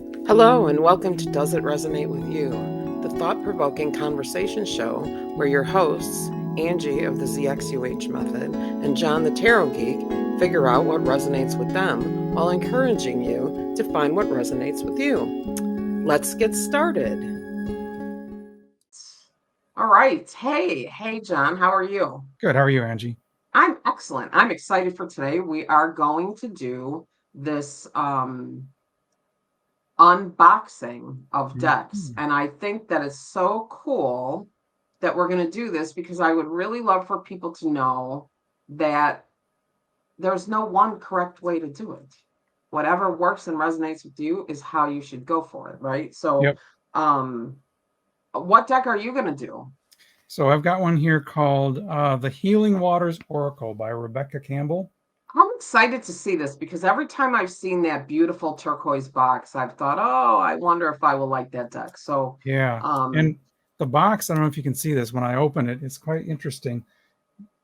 Hello, and welcome to Does It Resonate with You, the thought provoking conversation show where your hosts, Angie of the ZXUH Method and John the Tarot Geek, figure out what resonates with them while encouraging you to find what resonates with you. Let's get started. All right. Hey, John, how are you? Good. How are you, Angie? I'm excellent. I'm excited for today. We are going to do this unboxing of decks. Mhm. And I think that is so cool that we're going to do this because I would really love for people to know that there's no one correct way to do it. Whatever works and resonates with you is how you should go for it, right? So, Yep. um, what deck are you going to do? So I've got one here called The Healing Waters Oracle by Rebecca Campbell. I'm excited to see this because every time I've seen that beautiful turquoise box, I've thought, oh, I wonder if I will like that deck. So, Yeah. um, And the box, I don't know if you can see this when I open it, it's quite interesting.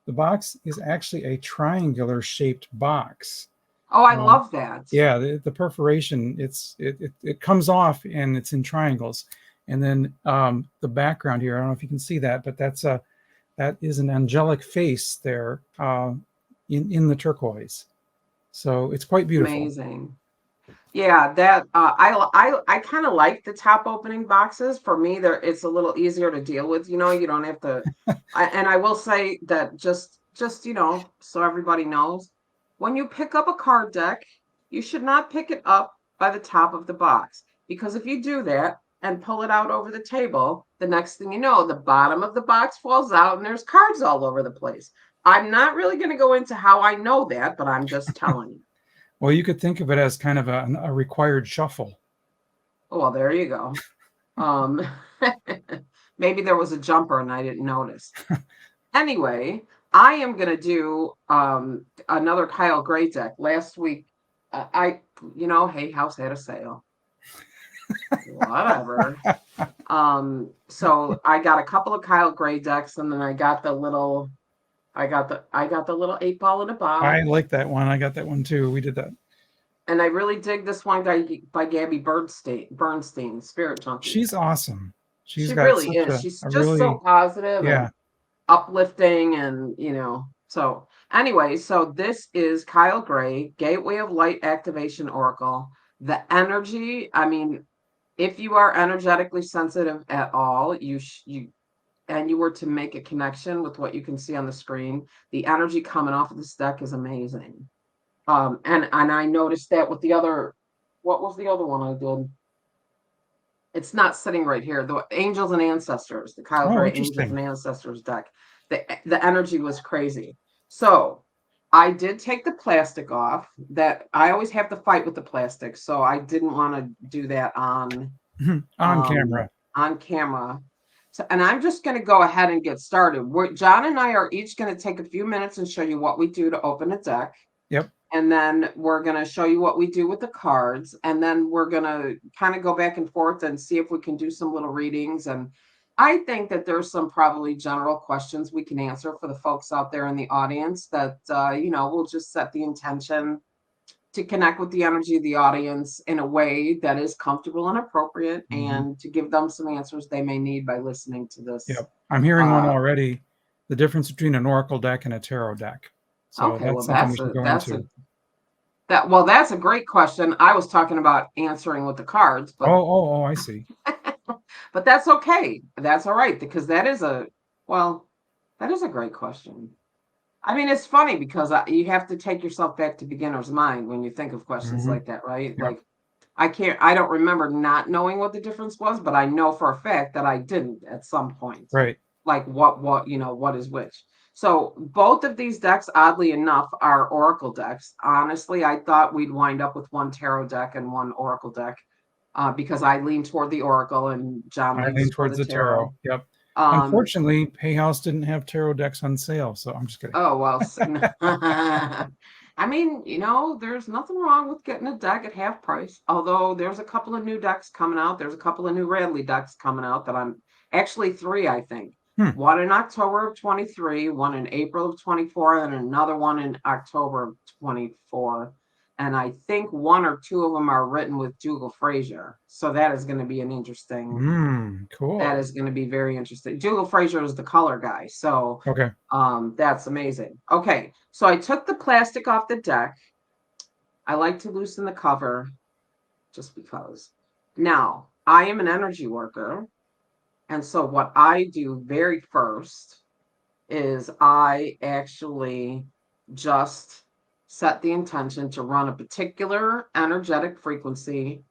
The box is actually a triangular shaped box. oh, I Um, love that. yeah, the perforation, it comes off and it's in triangles. And then the background here, I don't know if you can see that, but that is an angelic face there in the turquoise. So it's quite beautiful. Amazing. Yeah, that I kind of like the top opening boxes. For me, there it's a little easier to deal with. You don't have to. And I will say that just so everybody knows, when you pick up a card deck, you should not pick it up by the top of the box because if you do that and pull it out over the table, the next thing you know, the bottom of the box falls out and there's cards all over the place. I'm not really going to go into how I know that, but I'm just telling you. Well, you could think of it as kind of a required shuffle. Oh, well, there you go. Um, maybe there was a jumper and I didn't notice. Anyway, I am gonna do another Kyle Gray deck. Last week, Hay House had a sale. Whatever. So I got a couple of Kyle Gray decks, and then I got the little 8 ball in a I box, like that one. I got that one too. We did that. and I really dig this one by Gabby Bernstein, Spirit Junkie. She's awesome. She's She got really such is. a, She's a just so really, positive and yeah. uplifting and so anyway, so this is Kyle Gray, Gateway of Light Activation Oracle. The energy, I mean, if you are energetically sensitive at all, you and you were to make a connection with what you can see on the screen, the energy coming off of this deck is amazing. And I noticed that with the other, what was the other one I did? It's not sitting right here. The Angels and Ancestors, the Kyle Oh, Gray Angels and interesting. Ancestors deck. The energy was crazy. So I did take the plastic off. That I always have to fight with the plastic, so I didn't want to do that On camera. on camera. So, and I'm just going to go ahead and get started. John and I are each going to take a few minutes and show you what we do to open a deck, Yep. and then we're going to show you what we do with the cards, and then we're going to kind of go back and forth and see if we can do some little readings. And I think that there's some probably general questions we can answer for the folks out there in the audience that we'll just set the intention to connect with the energy of the audience in a way that is comfortable and appropriate, Hmm. and to give them some answers they may need by listening to this. Yep. I'm hearing one uh already. The difference between an oracle deck and a tarot deck. So okay, that's well, something we should go into. that's a great question. I was talking about answering with the cards, but Oh, I see. but that's okay. That's all right because well, that is a great question. I mean, it's funny because you have to take yourself back to beginner's mind when you think of questions Hmm. like that, right? Yep. Like, I don't remember not knowing what the difference was, but I know for a fact that I didn't at some point. Right. Like what is which. So both of these decks, oddly enough, are Oracle decks. Honestly, I thought we'd wind up with one tarot deck and one Oracle deck, because I lean toward the Oracle and John I leans lean toward towards the the tarot. tarot. Yep. Um, Unfortunately, Hay House didn't have tarot decks on sale, so I'm just kidding. Oh, well, I mean, there's nothing wrong with getting a deck at half price. Although there's a couple of new decks coming out. There's a couple of new Radley decks coming out that I'm actually three, I think. Hmm. One in October of 23, one in April of 24, and another one in October of 24 And I think one or two of them are written with Dougal Fraser. So that is going to be an interesting, Cool. that is going to be very interesting. Dougal Fraser is the color guy. So Okay. that's amazing. Okay. So I took the plastic off the deck. I like to loosen the cover just because. Now, I am an energy worker. And so what I do very first is I actually just set the intention to run a particular energetic frequency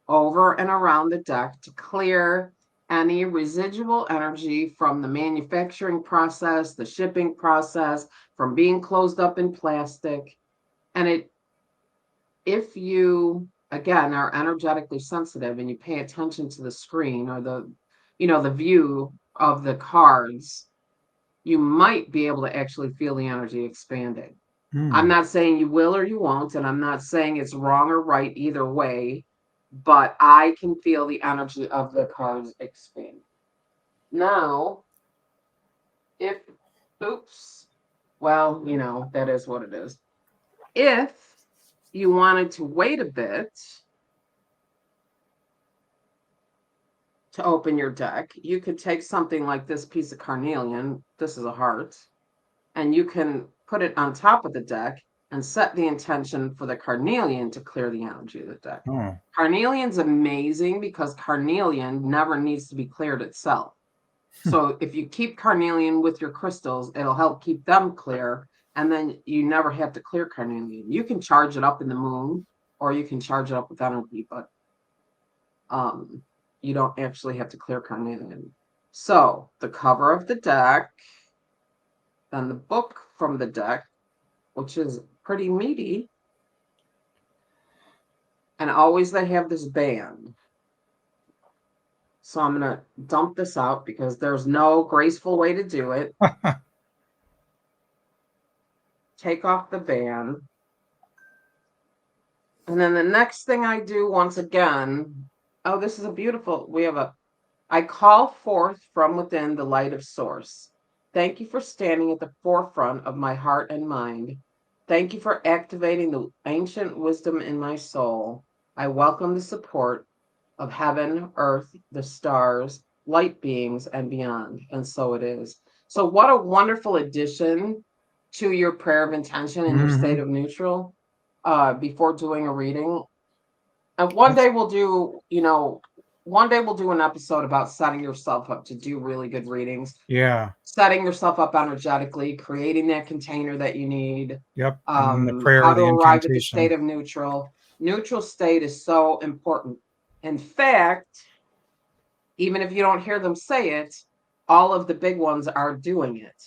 over and around the deck to clear any residual energy from the manufacturing process, the shipping process, from being closed up in plastic. And if you again are energetically sensitive and you pay attention to the screen or the view of the cards, you might be able to actually feel the energy expanding. I'm not saying you will or you won't, and I'm not saying it's wrong or right either way, but I can feel the energy of the cards expand. Now, if, oops, well, that is what it is. If you wanted to wait a bit to open your deck, you could take something like this piece of carnelian. This is a heart. And you can put it on top of the deck and set the intention for the carnelian to clear the energy of the deck. Oh. Carnelian's amazing because carnelian never needs to be cleared itself. So if you keep carnelian with your crystals, it'll help keep them clear. And then you never have to clear carnelian. You can charge it up in the moon or you can charge it up with energy, but you don't actually have to clear carnelian. So the cover of the deck, then the book from the deck, which is pretty meaty. And always they have this band. So I'm going to dump this out because there's no graceful way to do it. Take off the band. And then the next thing I do once again, oh, this is a beautiful, I call forth from within the light of source. Thank you for standing at the forefront of my heart and mind. Thank you for activating the ancient wisdom in my soul. I welcome the support of heaven, earth, the stars, light beings, and beyond. And so it is. So what a wonderful addition to your prayer of intention in your state of neutral before doing a reading. And one day we'll do an episode about setting yourself up to do really good readings. Yeah. Setting yourself up energetically, creating that container that you need. Yep. And the prayer, how to the arrive at the incantation. state of neutral. Neutral state is so important. In fact, even if you don't hear them say it, all of the big ones are doing it.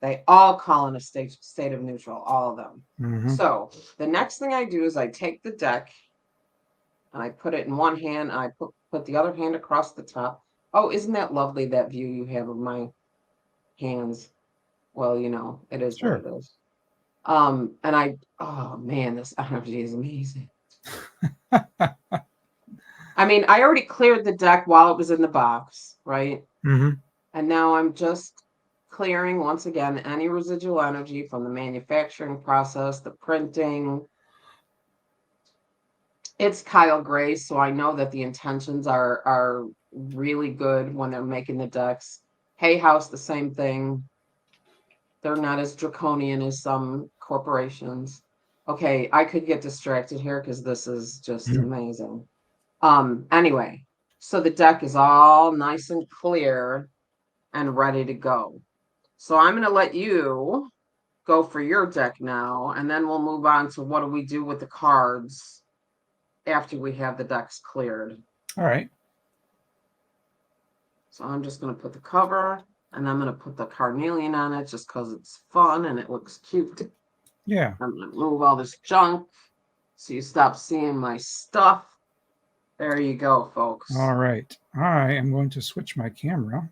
They all call in a state of neutral, all of them. So the next thing I do is I take the deck and I put it in one hand and I put the other hand across the top. Oh, isn't that lovely, that view you have of my hands? Well, it is what it is. And oh man, this energy is amazing. I mean, I already cleared the deck while it was in the box, right? And now I'm just clearing, once again, any residual energy from the manufacturing process, the printing. It's Kyle Gray, so I know that the intentions are really good when they're making the decks. Hay House, the same thing. They're not as draconian as some corporations. Okay, I could get distracted here because this is just amazing. Anyway, so the deck is all nice and clear and ready to go. So I'm going to let you go for your deck now, and then we'll move on to what do we do with the cards after we have the decks cleared. All right. So I'm just going to put the cover, and I'm going to put the carnelian on it just because it's fun and it looks cute. Yeah. I'm going to move all this junk so you stop seeing my stuff. There you go, folks. All right. I am going to switch my camera.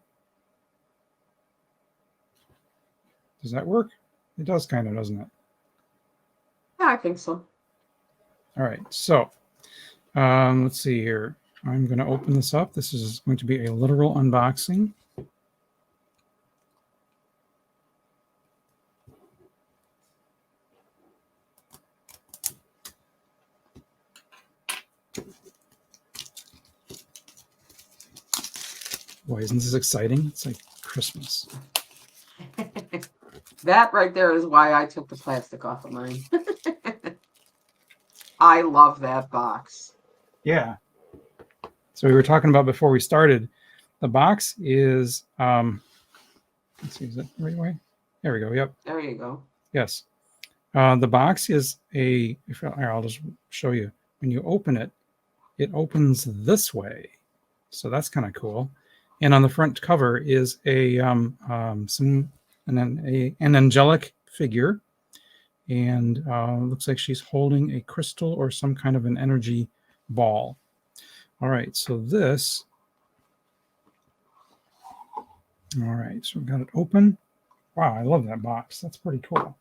Does that work? It does kind of, doesn't it? Yeah, I think so. All right. So let's see here. I'm going to open this up. This is going to be a literal unboxing. Boy, isn't this exciting? It's like Christmas. That right there is why I took the plastic off of mine. I love that box. Yeah. So we were talking about before we started. The box is let's see, is that the right way? There we go. Yep. There you go. Yes. The box is here, I'll just show you. When you open it, it opens this way. So that's kind of cool. And on the front cover is an angelic figure, and looks like she's holding a crystal or some kind of an energy ball. All right, so this. All right, so we got it open. Wow, I love that box. That's pretty cool.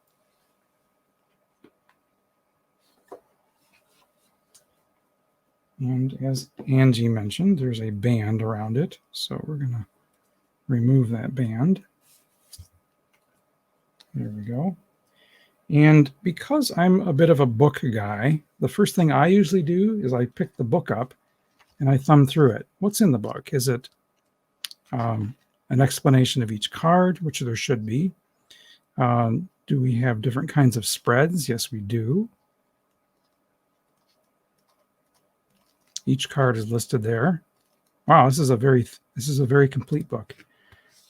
And as Angie mentioned, there's a band around it. So we're going to remove that band. There we go. And because I'm a bit of a book guy, the first thing I usually do is I pick the book up and I thumb through it. What's in the book? Is it an explanation of each card, which there should be? Do we have different kinds of spreads? Yes, we do. Each card is listed there. Wow, this is a very complete book.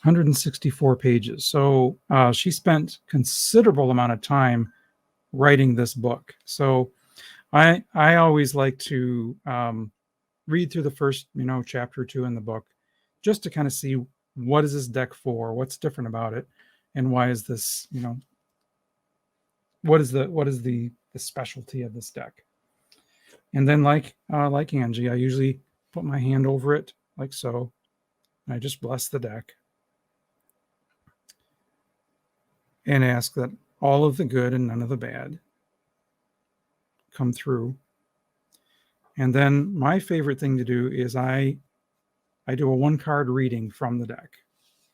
164 pages. So she spent considerable amount of time writing this book. So I always like to read through the first chapter or two in the book, just to kind of see what is this deck for, what's different about it, and why is this what is the specialty of this deck. And then like Angie, I usually put my hand over it like so. And I just bless the deck and ask that all of the good and none of the bad come through. And then my favorite thing to do is I do a 1-card reading from the deck.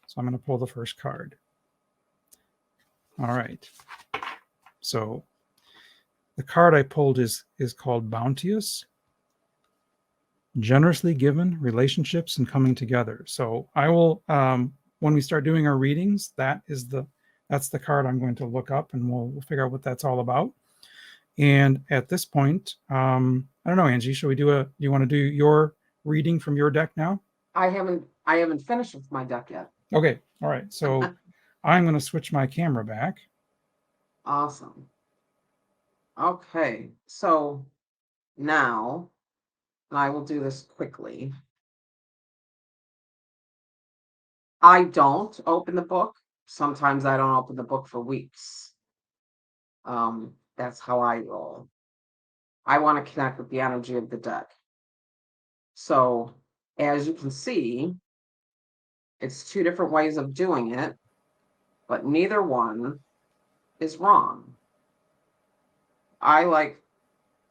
So I'm going to pull the first card. All right. So the card I pulled is called Bounteous. Generously given, relationships, and coming together. So I will, when we start doing our readings, that's the card I'm going to look up, and we'll figure out what that's all about. And at this point, I don't know, Angie, do you want to do your reading from your deck now? I haven't finished with my deck yet. Okay. All right. So I'm going to switch my camera back. Awesome. Okay. So now I will do this quickly. I don't open the book. Sometimes I don't open the book for weeks. That's how I roll. I want to connect with the energy of the deck. So as you can see, it's 2 different ways of doing it, but neither one is wrong.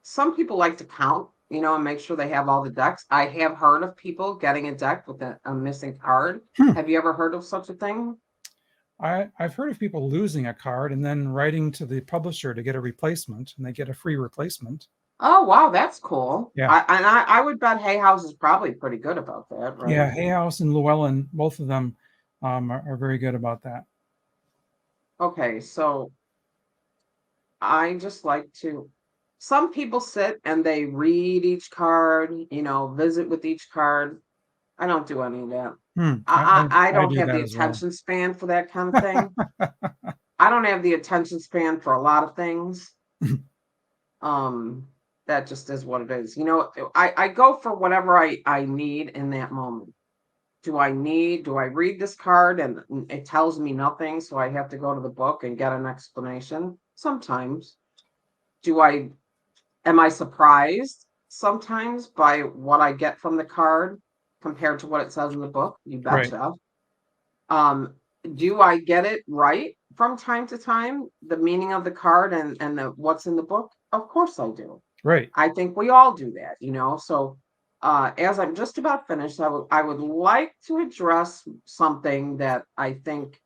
Some people like to count, and make sure they have all the decks. I have heard of people getting a deck with a missing card. Have you ever heard of such a thing? I've heard of people losing a card and then writing to the publisher to get a replacement, and they get a free replacement. Oh, wow, that's cool. Yeah. I would bet Hay House is probably pretty good about that, right? Yeah, Hay House and Llewellyn, both of them are very good about that. Okay, so I just like to. Some people sit and they read each card, visit with each card. I don't do any of that. I don't have the attention span for that kind of thing. I don't have the attention span for a lot of things. That just is what it is. I go for whatever I need in that moment. Do I read this card and it tells me nothing, so I have to go to the book and get an explanation? Sometimes. Am I surprised sometimes by what I get from the card compared to what it says in the book? You betcha. Right. Do I get it right from time to time, the meaning of the card and what's in the book? Of course I do. Right. I think we all do that, So as I'm just about finished, I would like to address something that I think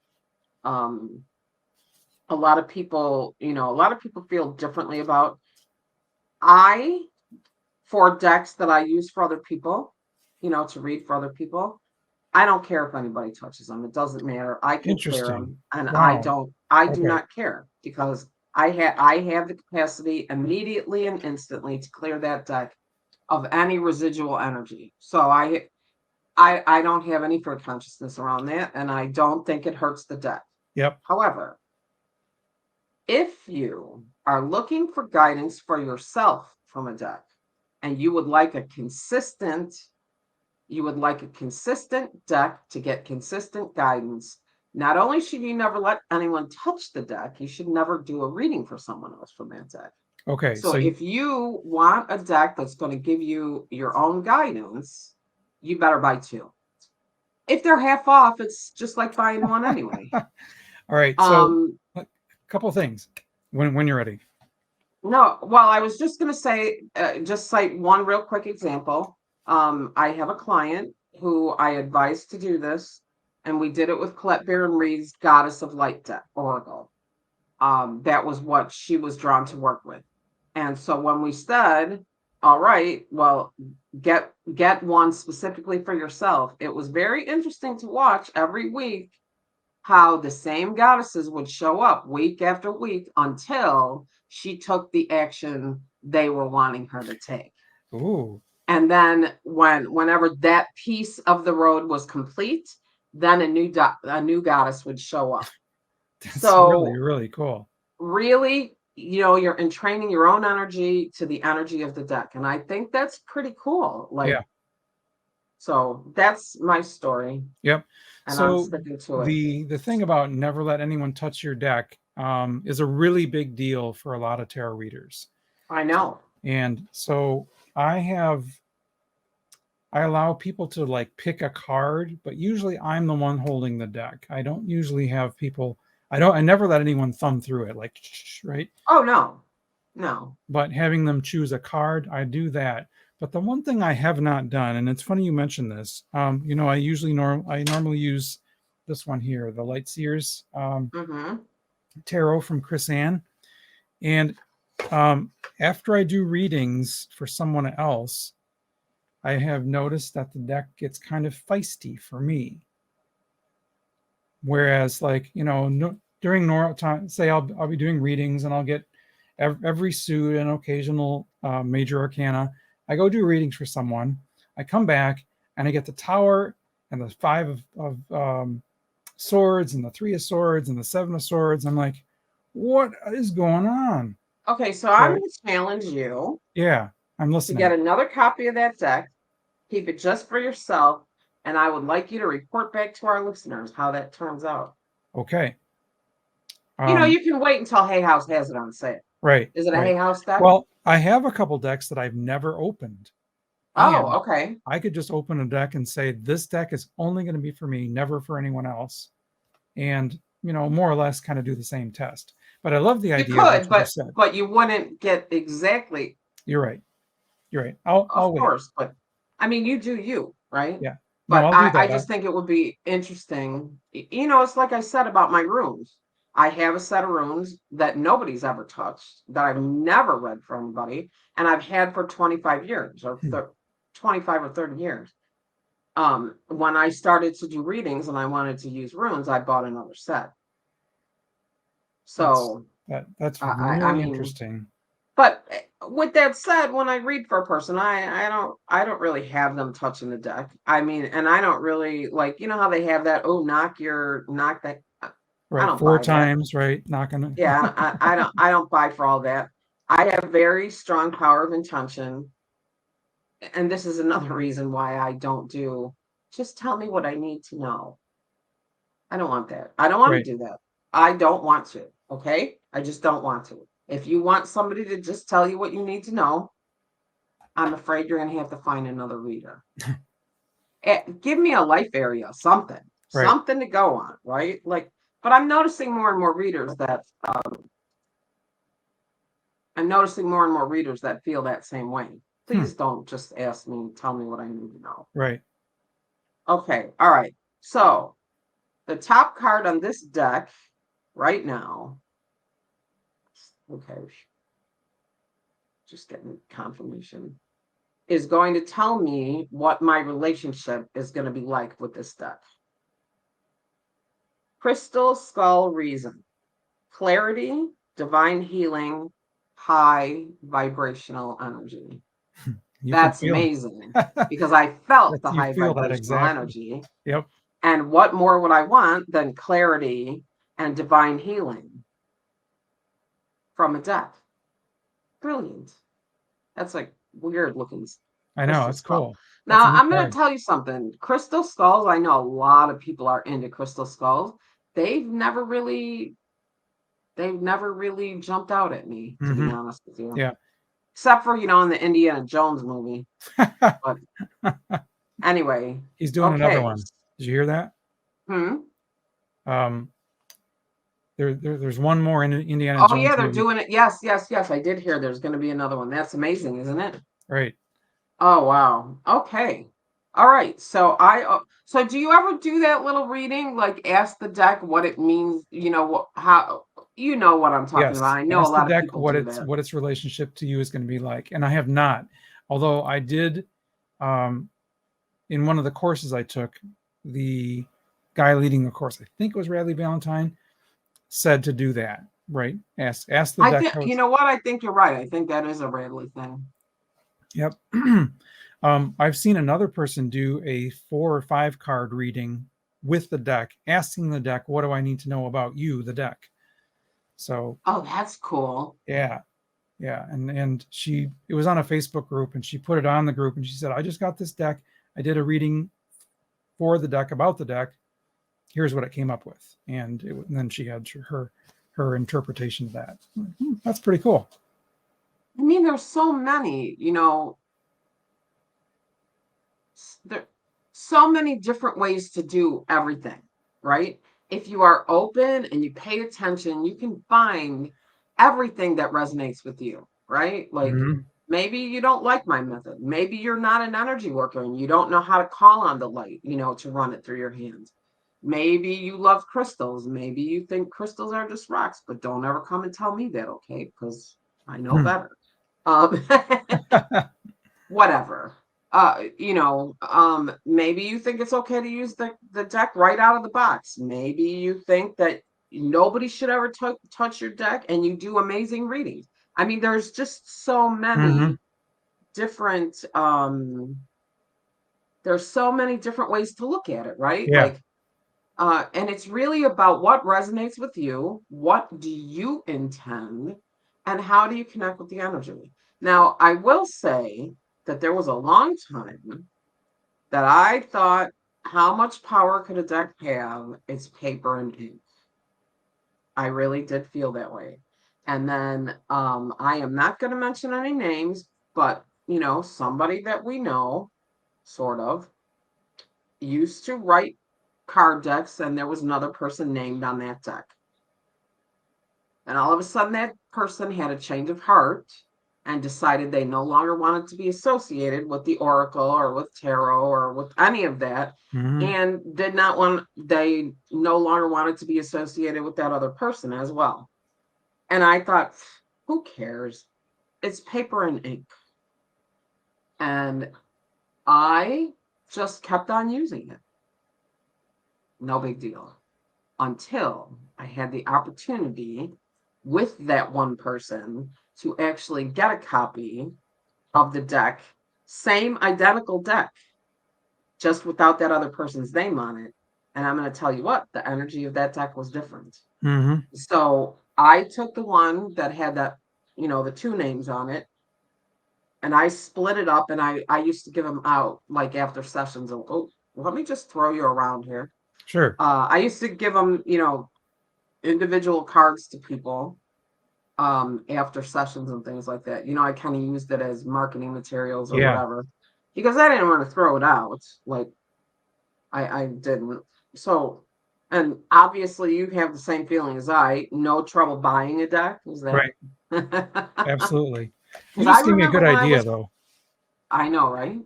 a lot of people feel differently about. For decks that I use for other people, to read for other people, I don't care if anybody touches them. It doesn't matter. I can clear Interesting. them, and Wow. I do Okay. not care because I have the capacity immediately and instantly to clear that deck of any residual energy. So I don't have any fear consciousness around that, and I don't think it hurts the deck. Yep. However, if you are looking for guidance for yourself from a deck and you would like a consistent deck to get consistent guidance, not only should you never let anyone touch the deck, you should never do a reading for someone else from that deck. Okay. So So if you want a deck that's going to give you your own guidance, you better buy two. If they're half off, it's just like buying one anyway. all right. So Um, a couple things when you're ready. No, well, I was just going to say, just cite one real quick example. I have a client who I advised to do this, and we did it with Colette Baron Reed's Goddess of Light deck, Oracle. That was what she was drawn to work with. And so when we said, all right, well, get one specifically for yourself, it was very interesting to watch every week how the same goddesses would show up week after week until she took the action they were wanting her to take. Ooh, And then whenever that piece of the road was complete, then a new goddess would show up. that's really, So really cool. really, you're entraining your own energy to the energy of the deck. And I think that's pretty cool. Like, Yeah. so that's my story, Yep. and I'm So sticking to it. the thing about never let anyone touch your deck is a really big deal for a lot of tarot readers. I know. And so I have I allow people to like pick a card, but usually I'm the one holding the deck. I don't usually have people I never let anyone thumb through it like right? Oh, no, no. But having them choose a card, I do that. But the one thing I have not done, and it's funny you mentioned this, I normally use this one here, the Light Seers Mm-hmm. Tarot from Chris Ann. And after I do readings for someone else, I have noticed that the deck gets kind of feisty for me. Whereas, like, no, during normal time, say I'll be doing readings and I'll get every suit and occasional major arcana. I go do readings for someone. I come back and I get the Tower and the Five of Swords and the Three of Swords and the Seven of Swords. I'm like, what is going on? Okay, so I'm So going to challenge you yeah, I'm to get listening. another copy of that deck, keep it just for yourself, and I would like you to report back to our listeners how that turns out. Okay. Um, You can wait until Hay House has it on sale. right, Is it a right. Hay House deck? Well, I have a couple decks that I've never opened. And Oh, okay. I could just open a deck and say, this deck is only going to be for me, never for anyone else. And, more or less kind of do the same test. But I love the You idea of what could, you just said. but you wouldn't get exactly, You're right. You're right. of I'll wait. course, but I mean, you do you, right? Yeah. No, But I'll do I that. just think it would be interesting. It's like I said about my runes. I have a set of runes that nobody's ever touched, that I've never read for anybody, and I've had for 25 years or 25 or 30 years. When I started to do readings and I wanted to use runes, I bought another set. That's So that's I really mean, interesting. but with that said, when I read for a person, I don't really have them touching the deck. I mean, and I don't really like, how they have that, oh, knock that. I Right. don't Four buy that. times, right? Not gonna Yeah, I don't buy for all that. I have very strong power of intention. And this is another reason why I don't do just tell me what I need to know. I don't want that. I don't want right. to do that. I don't want to. Okay. I just don't want to. If you want somebody to just tell you what you need to know, I'm afraid you're going to have to find another reader. Give me a life area, Right. something to go on, right? Like, but I'm noticing more and more readers that feel that same way. Hmm. Please don't just ask me, tell me what I need to know. Right. Okay, all right. So the top card on this deck right now. Okay, just getting confirmation. is going to tell me what my relationship is going to be like with this deck. Crystal Skull Reason. Clarity, divine healing, high vibrational energy. You can That's feel amazing because I felt the you high feel that vibrational exactly. energy. Yep. And what more would I want than clarity and divine healing from a deck? Brilliant. That's like weird looking I know, crystal it's skull. cool. That's a Now, neat I'm going to card. tell you something. Crystal skulls, I know a lot of people are into crystal skulls. They've never really jumped out at me, to be Hmm. honest with you. Yeah. Except for, in the Indiana Jones movie. But anyway, He's doing another okay. one. Did you hear that? Hmm. Um, there's one more in Indiana Oh Jones yeah, they're movie. doing it. Yes, yes, yes. I did hear there's going to be another one. That's amazing, isn't it? Right. Oh wow. Okay. All right. So do you ever do that little reading, like ask the deck what it means? How you know what I'm talking about. Yes. I know a Ask the lot of deck people do that. what its relationship to you is going to be like. And I have not. Although I did um in one of the courses I took, the guy leading the course, I think it was Radley Valentine, said to do that. Right. Ask the I deck think how you it's. know what? I think you're right. I think that is a Radley thing. Yep. I've seen another person do a 4 or 5 card reading with the deck, asking the deck, what do I need to know about you, the deck? So Oh, that's cool. yeah, yeah. And it was on a Facebook group and she put it on the group and she said, I just got this deck. I did a reading for the deck about the deck. Here's what it came up with. And then she had her interpretation of that. That's pretty cool. I mean, there's so many, there so many different ways to do everything, right? If you are open and you pay attention, you can find everything that resonates with you, right? Like Mm-hmm. maybe you don't like my method. Maybe you're not an energy worker and you don't know how to call on the light, to run it through your hands. Maybe you love crystals. Maybe you think crystals are just rocks, but don't ever come and tell me that, okay? Because I know better. Um, whatever. Maybe you think it's okay to use the deck right out of the box. Maybe you think that nobody should ever touch your deck and you do amazing readings. I mean, there's just so Mm-hmm. many different there's so many different ways to look at it, right? Yeah. Like and it's really about what resonates with you, what do you intend, and how do you connect with the energy. Now, I will say that there was a long time that I thought, how much power could a deck have? It's paper and ink. I really did feel that way. And then I am not going to mention any names, but somebody that we know, sort of, used to write card decks, and there was another person named on that deck. And all of a sudden, that person had a change of heart and decided they no longer wanted to be associated with the oracle or with tarot or with any of that, Mm-hmm. and they no longer wanted to be associated with that other person as well. And I thought, who cares? It's paper and ink. And I just kept on using it. No big deal. Until I had the opportunity with that one person to actually get a copy of the deck, same identical deck, just without that other person's name on it. And I'm going to tell you what, the energy of that deck was different. Mm-hmm. So I took the one that had the 2 names on it, and I split it up, and I used to give them out like after sessions. Oh, let me just throw you around here. Sure. I used to give them, individual cards to people after sessions and things like that. I kind of used it as marketing materials or Yeah. whatever because I didn't want to throw it out. Like I didn't. So, and obviously you have the same feeling as I. No trouble buying a deck. Is that? Right. Absolutely. You Because I just gave me a remember good when I idea, was. though. I know, right?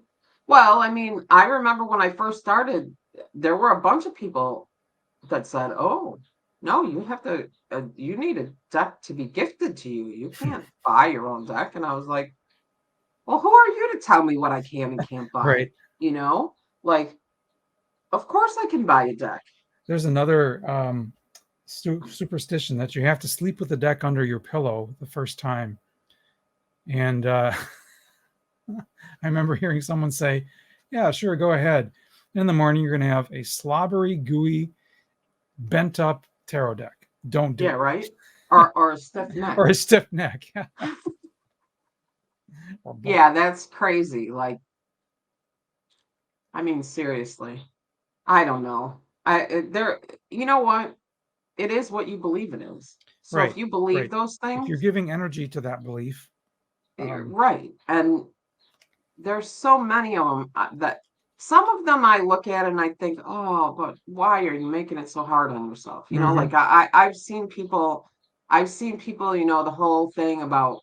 Well, I mean, I remember when I first started, there were a bunch of people that said, "Oh, no, you need a deck to be gifted to you. You can't buy your own deck." And I was like, Well, who are you to tell me what I can and can't buy? Right. You know, like, of course I can buy a deck. There's another superstition that you have to sleep with the deck under your pillow the first time. And I remember hearing someone say, yeah, sure, go ahead. In the morning, you're going to have a slobbery, gooey, bent up tarot deck. Don't do Yeah, it. right. Or a stiff neck. Or a stiff neck. Or both. Yeah, that's crazy. Like, I mean, seriously, I don't know. There, you know what? It is what you believe it is. So if Right, you believe right. those If you're things, giving energy to that belief, right. And there's so many of them that some of them I look at and I think, oh, but why are you making it so hard on yourself? You know, mhm, like I've seen people, you know, the whole thing about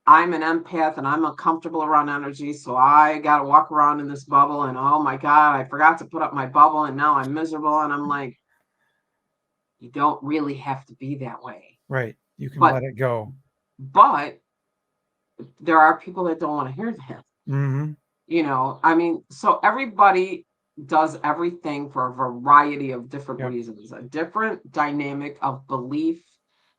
I'm an empath and I'm uncomfortable around energy, so I got to walk around in this bubble and oh my God, I forgot to put up my bubble and now I'm miserable. And I'm like, you don't really have to be that way. right. You can But, let it go. but there are people that don't want to hear that. Hmm. You know, I mean, so everybody does everything for a variety of different Yep. reasons, a different dynamic of belief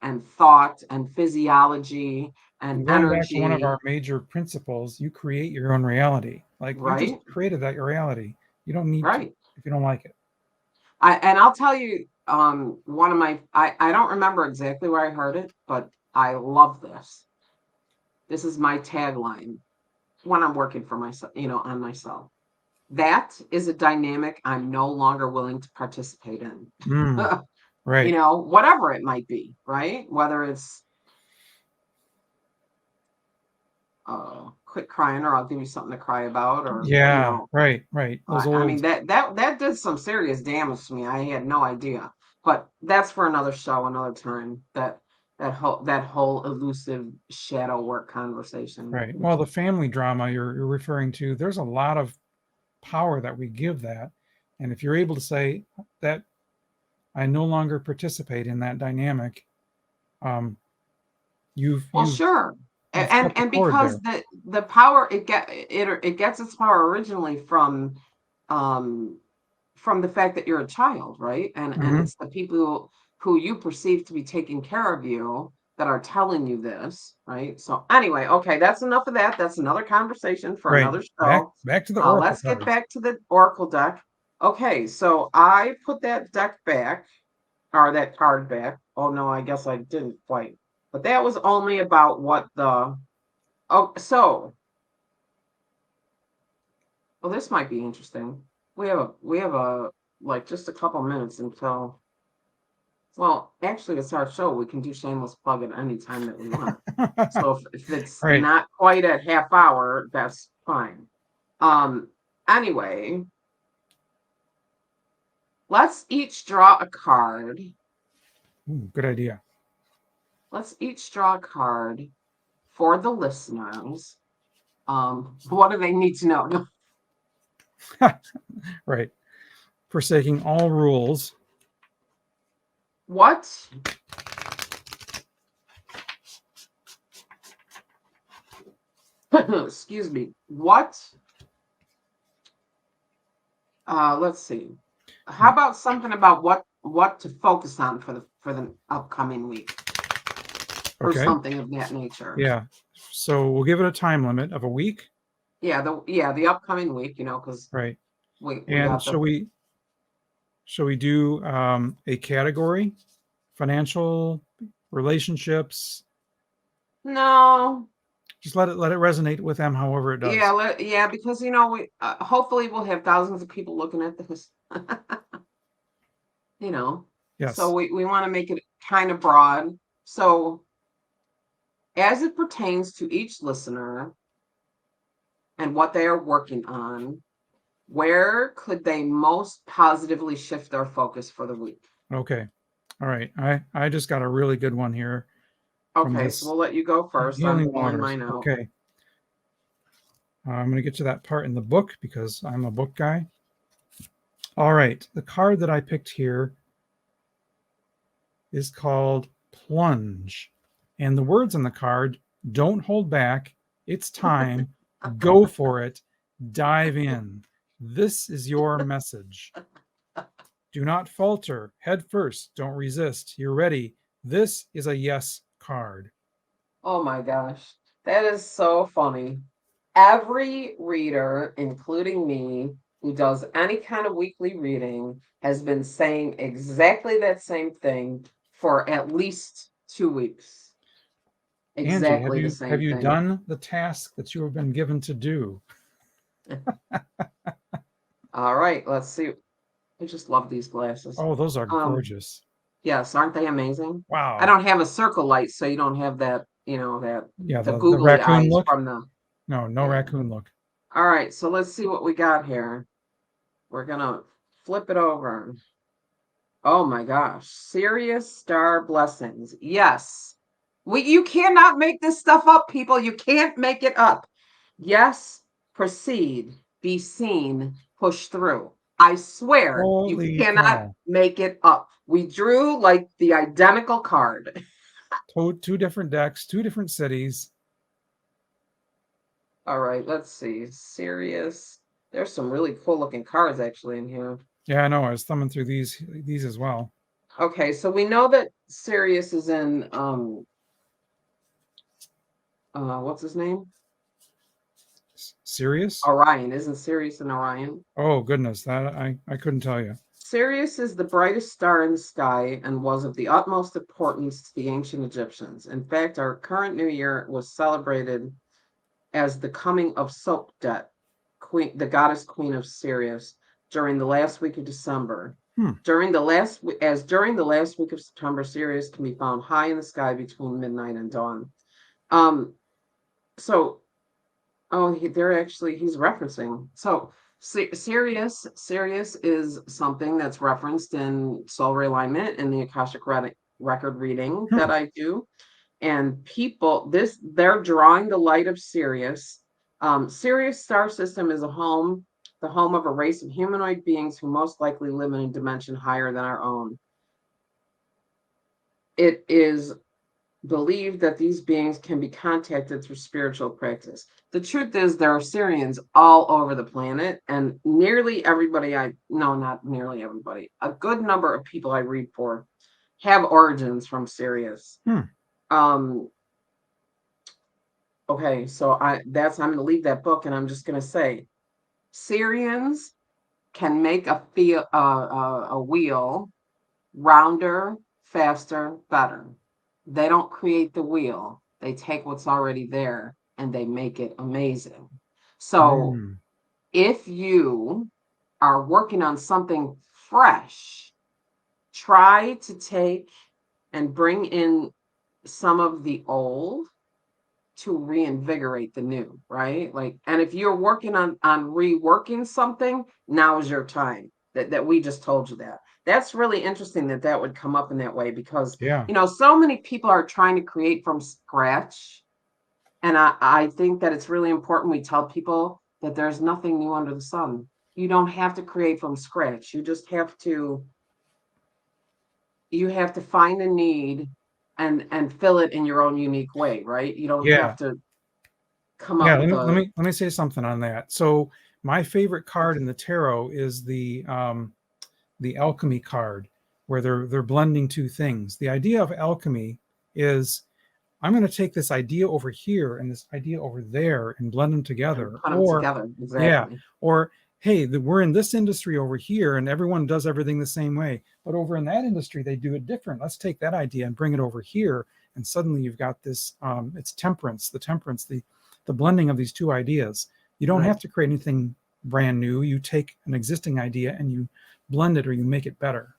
and thought and physiology and And going back to one of energy, our major principles, you create your own reality. Like you just right? created that your reality. You don't need to Right. if you don't like it. And I'll tell you, one of I don't remember exactly where I heard it, but I love this. This is my tagline when I'm working for myself, you know, on myself. That is a dynamic I'm no longer willing to participate in. Mm, You right. know, whatever it might be, right? Whether it's quit crying or I'll give you something to cry about, or you Yeah. know, Right. Right. Those I mean old. that did some serious damage to me. I had no idea, but that's for another show, another time. That whole elusive shadow work conversation. Right. Well, the family drama you're referring to, there's a lot of power that we give that, and if you're able to say that I no longer participate in that dynamic, um, Well, you've sure. you've cut the And cord because there. the power it gets its power originally um from the fact that you're a child, right? And Hmm. it's the people who you perceive to be taking care of you that are telling you this, right? So anyway, okay, that's enough of that. That's another conversation for Right. another Back show. back to the oracle Let's get cards. back to the Oracle deck. Okay, so I put that deck back, or that card back. Oh no, I guess I didn't quite. But that was only about what the oh so well this might be interesting. We have a like just a couple minutes until well, actually, it's our show. We can do shameless plug at any time that we want. So if it's Right. not quite at half hour, that's fine. Um, anyway, let's each draw a card. Ooh, good idea. Let's each draw a card for the listeners. What do they need to know? Right. Forsaking all rules. What? Excuse me. What? Let's see. How about something about what to focus on for the upcoming week, or Okay. something of that nature? Yeah. So we'll give it a time limit of a week. The upcoming week, you know, because Right. we And got shall the we do a category? Financial, relationships. no. Just let it resonate with them however it does. Yeah, because you know we hopefully we'll have thousands of people looking at this. You know, so Yes. we want to make it kind of broad. So as it pertains to each listener and what they are working on, where could they most positively shift their focus for the week? Okay. All right. I just got a really good one here from Okay, so this we'll let you go first. I'm Healing pulling Waters. mine out. Okay. I'm going to get to that part in the book because I'm a book guy. All right. The card that I picked here is called Plunge. And the words on the card, don't hold back. It's time. Go for it. Dive in. This is your message. Do not falter. Head first. Don't resist. You're ready. This is a yes card. Oh my gosh. That is so funny. Every reader, including me, who does any kind of weekly reading, has been saying exactly that same thing for at least 2 weeks. Angie, Exactly the have same you thing. done the task that you have been given to do? All right, let's see. I just love these glasses. Oh, those are Um, gorgeous. yes, aren't they amazing? I Wow. don't have a circle light, so you don't have that, that Yeah, the the googly raccoon eyes look. from the No yeah. raccoon look. All right, so let's see what we got here. We're gonna flip it over. Oh my gosh. Serious star blessings. Yes. You cannot make this stuff up, people. You can't make it up. Yes, proceed, be seen, push through. I swear you Holy cannot cow. make it up. We drew like the identical card. Two different decks, two different cities. All right, let's see. Serious. There's some really cool looking cards actually in here. Yeah, I know. I was thumbing through these as well. Okay, so we know that Sirius is in what's his name? Sirius? Orion. Isn't Sirius in Orion? Oh goodness, that I couldn't tell you. Sirius is the brightest star in the sky and was of the utmost importance to the ancient Egyptians. In fact, our current new year was celebrated as the coming of Sopdet, queen, the goddess queen of Sirius, during the last week of December. During the last week of September, Sirius can be found high in the sky between midnight and dawn. So he's referencing. So Sirius is something that's referenced in soul realignment in the Akashic record reading that I do. And they're drawing the light of Sirius. Sirius star system is the home of a race of humanoid beings who most likely live in a dimension higher than our own. It is believe that these beings can be contacted through spiritual practice. The truth is, there are Syrians all over the planet, and nearly everybody not nearly everybody, a good number of people I read for have origins from Sirius. Okay, so I'm going to leave that book, and I'm just going to say, Syrians can make a wheel rounder, faster, better. They don't create the wheel. They take what's already there and they make it amazing. So if you are working on something fresh, try to take and bring in some of the old to reinvigorate the new, right? Like, and if you're working on reworking something, now is your time. That we just told you that. That's really interesting that would come up in that way because so many people are trying to create from scratch. And I think that it's really important we tell people that there's nothing new under the sun. You don't have to create from scratch. You just have to find a need and fill it in your own unique way, right? You don't have to come up with let me say something on that. So my favorite card in the tarot is the alchemy card, where they're blending two things. The idea of alchemy is I'm going to take this idea over here and this idea over there and blend them together. Exactly. Or hey, we're in this industry over here and everyone does everything the same way, but over in that industry they do it different. Let's take that idea and bring it over here, and suddenly you've got this. It's the blending of these two ideas. You don't have to create anything brand new. You take an existing idea and you blend it or you make it better.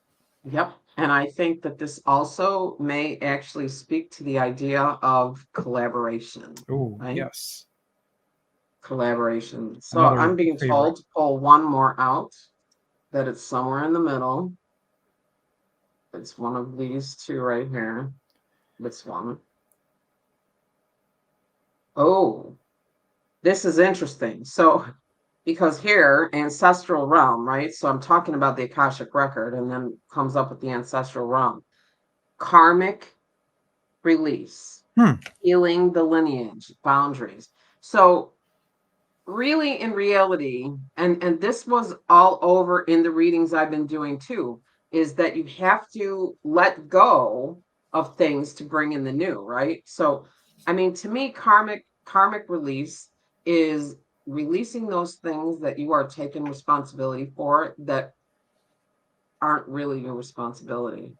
Yep. And I think that this also may actually speak to the idea of collaboration. Oh, right? Yes. Collaboration. So I'm being told to pull one more out, that it's somewhere in the middle. It's one of these two right here. This one. Oh, this is interesting. So because here, ancestral realm, right? So I'm talking about the Akashic record and then comes up with the ancestral realm. Karmic release, healing the lineage, boundaries. So really in reality, and this was all over in the readings I've been doing too, is that you have to let go of things to bring in the new, right? So, I mean, to me, karmic release is releasing those things that you are taking responsibility for that aren't really your responsibility.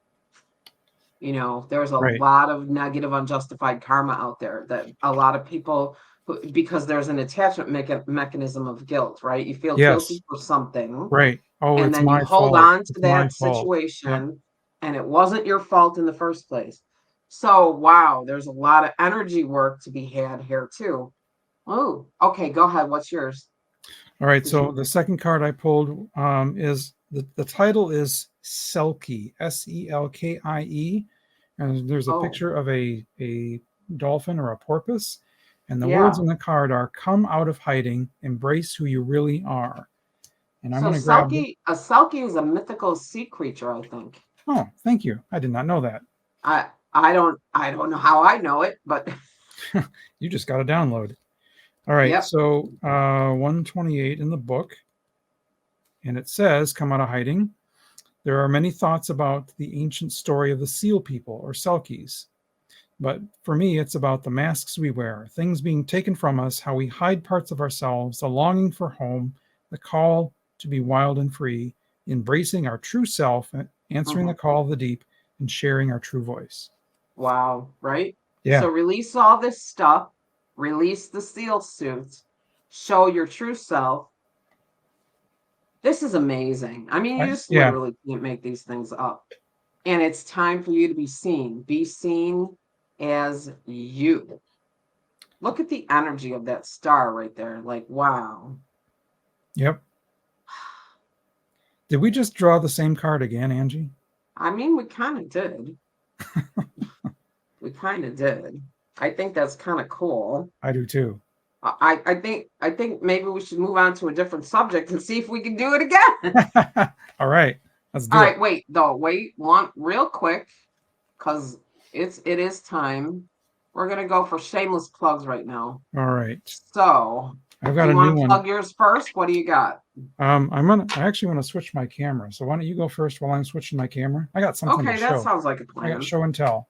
You know, there's a Right. lot of negative, unjustified karma out there that a lot of people, because there's an attachment mechanism of guilt, right? You feel Yes. guilty for something, Right. Oh, and it's then you my hold fault. on to It's my that fault. Yep. situation, and it wasn't your fault in the first place. So, wow, there's a lot of energy work to be had here, too. Oh, okay, go ahead. What's yours? All right. Did you? So the second card I pulled is the title is Selkie, Selkie, and there's a Oh, picture of a dolphin or a porpoise, and the words yeah. in the card are "Come out of hiding, embrace who you really are." And I'm So, going to grab. Selkie is a mythical sea creature, I think. Oh, thank you. I did not know that. I don't know how I know it, but You just got a download. All right. yep. So 128 in the book, and it says, "Come out of hiding." There are many thoughts about the ancient story of the seal people or Selkies. But for me, it's about the masks we wear, things being taken from us, how we hide parts of ourselves, the longing for home, the call to be wild and free, embracing our true self, answering the Mhm. call of the deep, and sharing our true voice. Wow, right? Yeah. So release all this stuff, release the seal suits, show your true self. This is amazing. I mean, you just Yeah. literally can't make these things up. And it's time for you to be seen. Be seen as you. Look at the energy of that star right there. Like, wow. Yep. Did we just draw the same card again, Angie? I mean, we kind of did. We kind of did. I think that's kind of cool. I do too. I think maybe we should move on to a different subject and see if we can do it again. All right. Let's All do it. right, wait, though, wait, one real quick, because it is time. We're gonna go for shameless plugs right now. All right. So, I've do got you a new want to one. plug yours first? What do you got? I actually want to switch my camera. So why don't you go first while I'm switching my camera? I got something to Okay, that show. sounds like a I got plan. show and tell.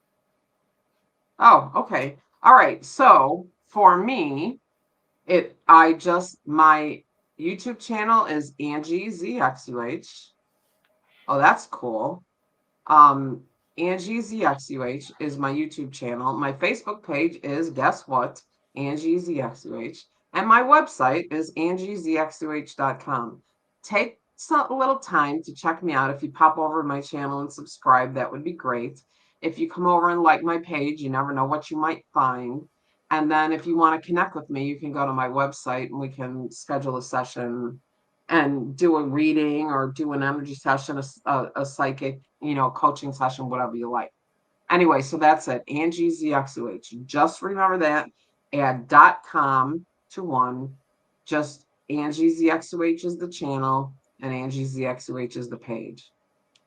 Oh, okay. All right. So for me, my YouTube channel is Angie ZXUH. Oh, that's cool. Um, Angie ZXUH is my YouTube channel. My Facebook page is, guess what? Angie ZXUH. And my website is angiezxuh.com. Take a little time to check me out. If you pop over to my channel and subscribe, that would be great. If you come over and like my page, you never know what you might find. And then if you want to connect with me, you can go to my website and we can schedule a session and do a reading or do an energy session, a psychic, coaching session, whatever you like. Anyway, so that's it. Angie ZXUH. Just remember that. Add .com to one. Just Angie ZXUH is the channel and Angie ZXUH is the page.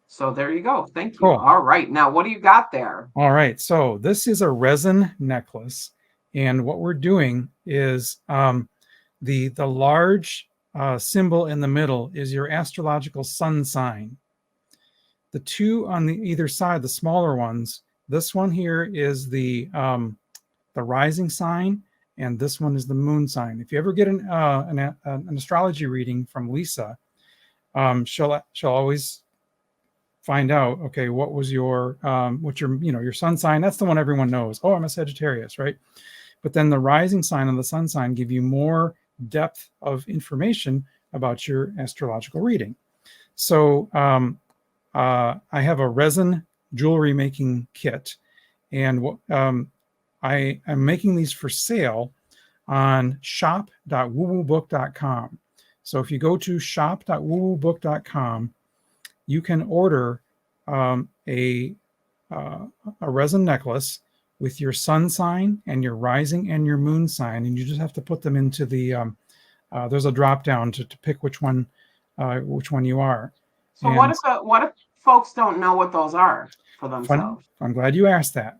So there you go. Thank you. Cool. All right. Now, what do you got there? All right. So this is a resin necklace, and what we're doing is the large symbol in the middle is your astrological sun sign. The two on the either side, the smaller ones. This one here is the rising sign, and this one is the moon sign. If you ever get an astrology reading from Lisa, she'll always find out, okay, what's your your sun sign. That's the one everyone knows. Oh, I'm a Sagittarius, right? But then the rising sign and the sun sign give you more depth of information about your astrological reading. So I have a resin jewelry making kit, and I am making these for sale on shop.woowoobook.com. So if you go to shop.woowoobook.com, you can order um, a a resin necklace with your sun sign and your rising and your moon sign, and you just have to put them into the. There's a drop down to pick which one you are. So And what if folks don't know what those are for fun. themselves? I'm glad you asked that.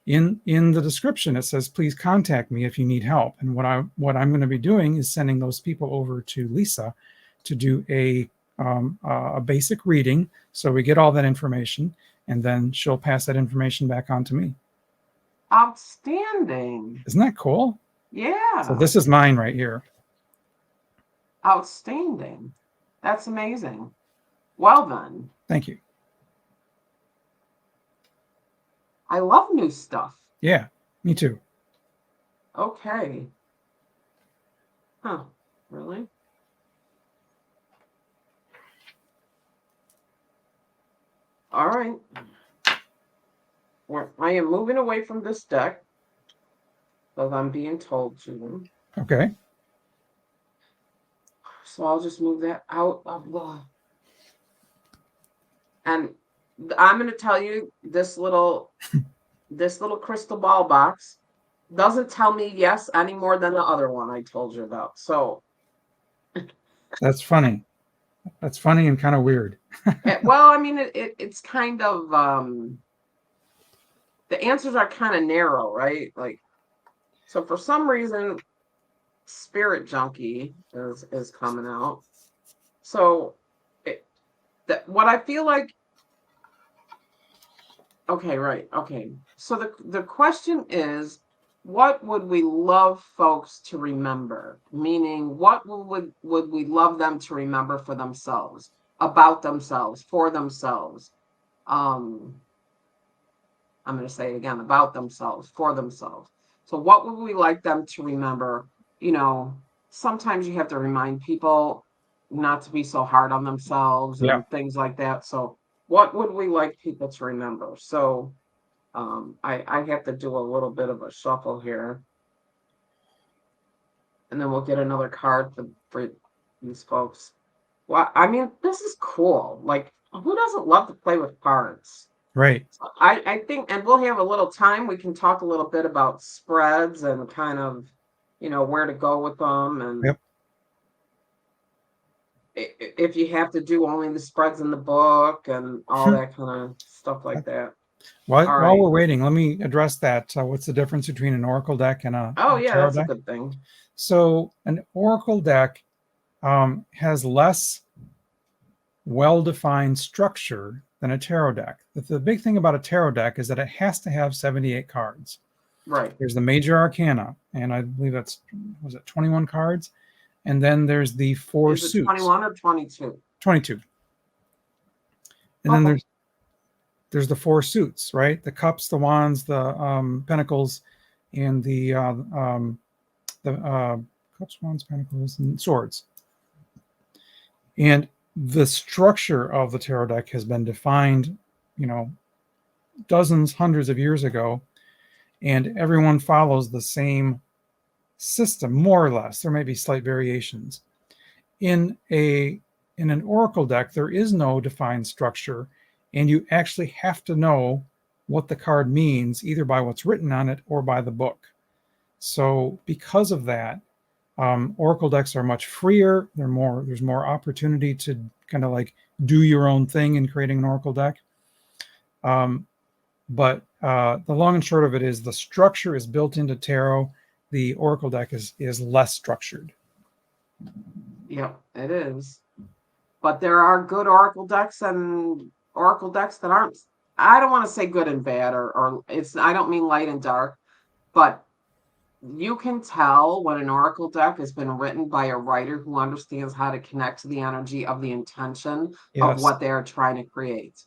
In the description, it says, please contact me if you need help. And what I'm going to be doing is sending those people over to Lisa to do a basic reading. So we get all that information, and then she'll pass that information back on to me. Outstanding. Isn't that cool? Yeah. So this is mine right here. Outstanding. That's amazing. Well done. Thank you. I love new stuff. Yeah, me too. Okay. Huh. Really? All right. I am moving away from this deck because I'm being told to. Okay. So I'll just move that out of the. And I'm going to tell you this little crystal ball box doesn't tell me yes any more than the other one I told you about. So that's funny. That's funny and kind of weird. Well, I mean, it's kind of the answers are kind of narrow, right? Like, so for some reason, Spirit Junkie is coming out. So what I feel like. Okay, right. Okay. So the question is, what would we love folks to remember? Meaning, what would we love them to remember for themselves, about themselves, for themselves? I'm going to say it again, about themselves, for themselves. So what would we like them to remember? You know, sometimes you have to remind people not to be so hard on themselves and things like that. So what would we like people to remember? So I have to do a little bit of a shuffle here. And then we'll get another card for these folks. Well, I mean, this is cool. Like, who doesn't love to play with cards? Right. So I think, and we'll have a little time. We can talk a little bit about spreads and kind of, where to go with them. And if you have to do only the spreads in the book and all that kind of stuff like that. While we're waiting, let me address that. What's the difference between an oracle deck and a tarot that's deck? a good thing. So an oracle deck has less well-defined structure than a tarot deck. The big thing about a tarot deck is that it has to have 78 cards. Right. There's the major arcana, and I believe was it 21 cards? And then there's the four suits. 21 or 22? 22. And then there's the four suits, right? The cups, the wands, the pentacles, and the cups, wands, pentacles, and swords. And the structure of the tarot deck has been defined, dozens, hundreds of years ago, and everyone follows the same system, more or less. There may be slight variations. In an oracle deck, there is no defined structure, and you actually have to know what the card means, either by what's written on it or by the book. So because of that, oracle decks are much freer. There's more opportunity to kind of like do your own thing in creating an oracle deck. But the long and short of it is the structure is built into tarot. The oracle deck is less structured. Yep, it is. But there are good oracle decks and oracle decks that aren't. I don't want to say good and bad, or it's. I don't mean light and dark, but you can tell when an oracle deck has been written by a writer who understands how to connect to the energy of the intention of what they're trying to create.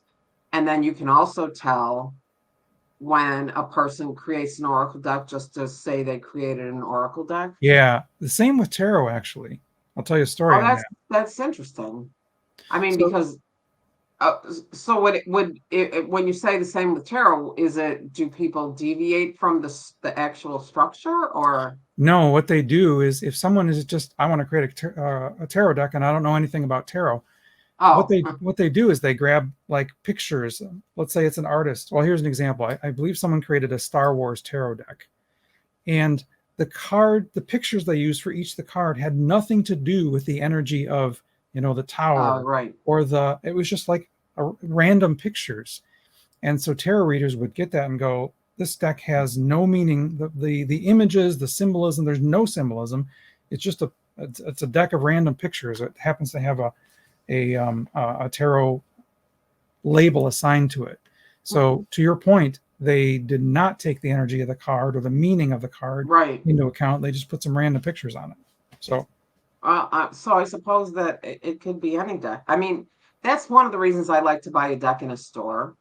And then you can also tell when a person creates an oracle deck just to say they created an oracle deck. Yeah, the same with tarot, actually. I'll tell you a story. That's interesting. I mean, because so when you say the same with tarot, do people deviate from the actual structure, or no? What they do is, if someone is just, I want to create a tarot deck and I don't know anything about tarot, what they do is they grab like pictures. Let's say it's an artist. Well, here's an example. I believe someone created a Star Wars tarot deck, and the pictures they used for each of the card had nothing to do with the energy of the tower, right? Or it was just like random pictures. And so tarot readers would get that and go, this deck has no meaning. The images, the symbolism, there's no symbolism. It's just it's a deck of random pictures. It happens to have a tarot label assigned to it. So to your point, they did not take the energy of the card or the meaning of the card into account. They just put some random pictures on it. So so I suppose that it could be any deck. I mean, that's one of the reasons I like to buy a deck in a store.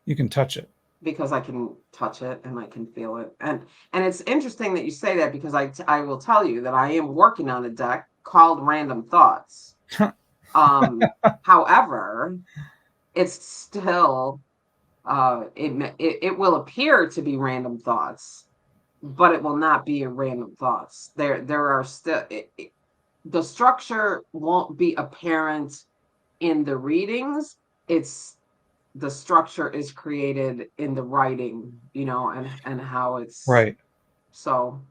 You can touch it. Because I can touch it and I can feel it. And it's interesting that you say that, because I will tell you that I am working on a deck called Random Thoughts. However, it's still it will appear to be random thoughts, but it will not be a random thoughts. There are still the structure won't be apparent in the readings. It's the structure is created in the writing, and how it's right. So